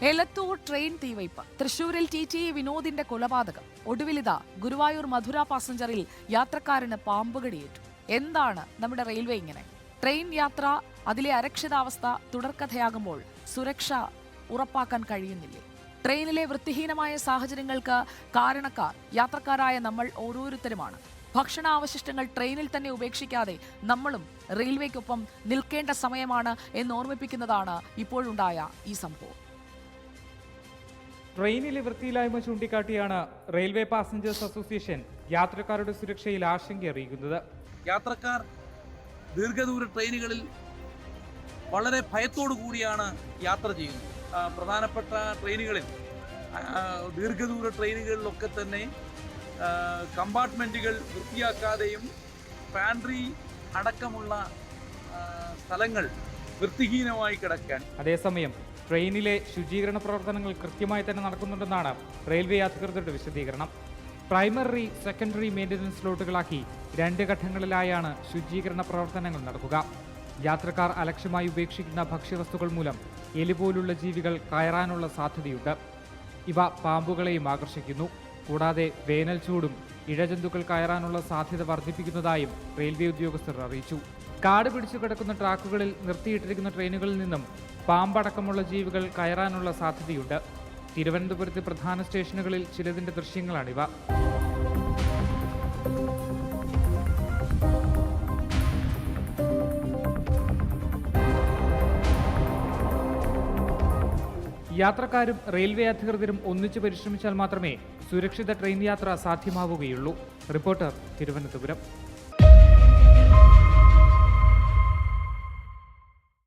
Elathur train തീവയ്പ്, തൃശൂരിൽ T വിനോദിന്റെ കൊലപാതകം, ഒടുവിലിത ഗുരുവായൂർ മധുര പാസഞ്ചറിൽ യാത്രക്കാരന് പാമ്പുകടിയേറ്റു. എന്താണ് നമ്മുടെ റെയിൽവേ ഇങ്ങനെ? ട്രെയിൻ യാത്ര, അതിലെ അരക്ഷിതാവസ്ഥ തുടർക്കഥയാകുമ്പോൾ സുരക്ഷ ഉറപ്പാക്കാൻ കഴിയുന്നില്ലേ? ട്രെയിനിലെ വൃത്തിഹീനമായ സാഹചര്യങ്ങൾക്ക് കാരണക്കാർ യാത്രക്കാരായ നമ്മൾ ഓരോരുത്തരുമാണ്. ഭക്ഷണാവശിഷ്ടങ്ങൾ ട്രെയിനിൽ തന്നെ ഉപേക്ഷിക്കാതെ നമ്മളും റെയിൽവേക്കൊപ്പം നിൽക്കേണ്ട സമയമാണ് എന്ന് ഓർമ്മിപ്പിക്കുന്നതാണ് ഇപ്പോഴുണ്ടായ ഈ സംഭവം. ട്രെയിനിലെ വൃത്തിയില്ലായ്മ ചൂണ്ടിക്കാട്ടിയാണ് റെയിൽവേ പാസഞ്ചേഴ്സ് അസോസിയേഷൻ യാത്രക്കാരുടെ സുരക്ഷയിൽ ആശങ്ക അറിയിക്കുന്നത്. യാത്രക്കാർ ദീർഘദൂര ട്രെയിനുകളിൽ വളരെ ഭയത്തോടു കൂടിയാണ് യാത്ര ചെയ്യുന്നത്. പ്രധാനപ്പെട്ട ട്രെയിനുകളിൽ, ദീർഘദൂര ട്രെയിനുകളിലൊക്കെ തന്നെ കമ്പാർട്ട്മെൻറ്റുകൾ വൃത്തിയാക്കാതെയും പാൻട്രി അടക്കമുള്ള സ്ഥലങ്ങൾ വൃത്തിഹീനമായി കിടക്കാൻ. അതേസമയം ട്രെയിനിലെ ശുചീകരണ പ്രവർത്തനങ്ങൾ കൃത്യമായി തന്നെ നടക്കുന്നുണ്ടെന്നാണ് റെയിൽവേ അധികൃതരുടെ വിശദീകരണം. പ്രൈമറി, സെക്കൻഡറി മെയിൻ്റനൻസ് സ്ലോട്ടുകളാക്കി 2 ഘട്ടങ്ങളിലായാണ് ശുചീകരണ പ്രവർത്തനങ്ങൾ നടക്കുക. യാത്രക്കാർ അലക്ഷ്യമായി ഉപേക്ഷിക്കുന്ന ഭക്ഷ്യവസ്തുക്കൾ മൂലം എലി പോലുള്ള ജീവികൾ കയറാനുള്ള സാധ്യതയുണ്ട്. ഇവ പാമ്പുകളെയും ആകർഷിക്കുന്നു. കൂടാതെ വേനൽ ചൂടും ഇഴജന്തുക്കൾ കയറാനുള്ള സാധ്യത വർദ്ധിപ്പിക്കുന്നതായും റെയിൽവേ ഉദ്യോഗസ്ഥർ അറിയിച്ചു. കാട് പിടിച്ചു കിടക്കുന്ന ട്രാക്കുകളിൽ നിർത്തിയിട്ടിരിക്കുന്ന ട്രെയിനുകളിൽ നിന്നും പാമ്പടക്കമുള്ള ജീവികൾ കയറാനുള്ള സാധ്യതയുണ്ട്. തിരുവനന്തപുരത്തെ പ്രധാന സ്റ്റേഷനുകളിൽ ചിലതിന്റെ ദൃശ്യങ്ങളാണിവ. യാത്രക്കാരും റെയിൽവേ അധികൃതരും ഒന്നിച്ചു പരിശ്രമിച്ചാൽ മാത്രമേ സുരക്ഷിത ട്രെയിൻ യാത്ര സാധ്യമാവുകയുള്ളൂ. റിപ്പോർട്ടർ, തിരുവനന്തപുരം.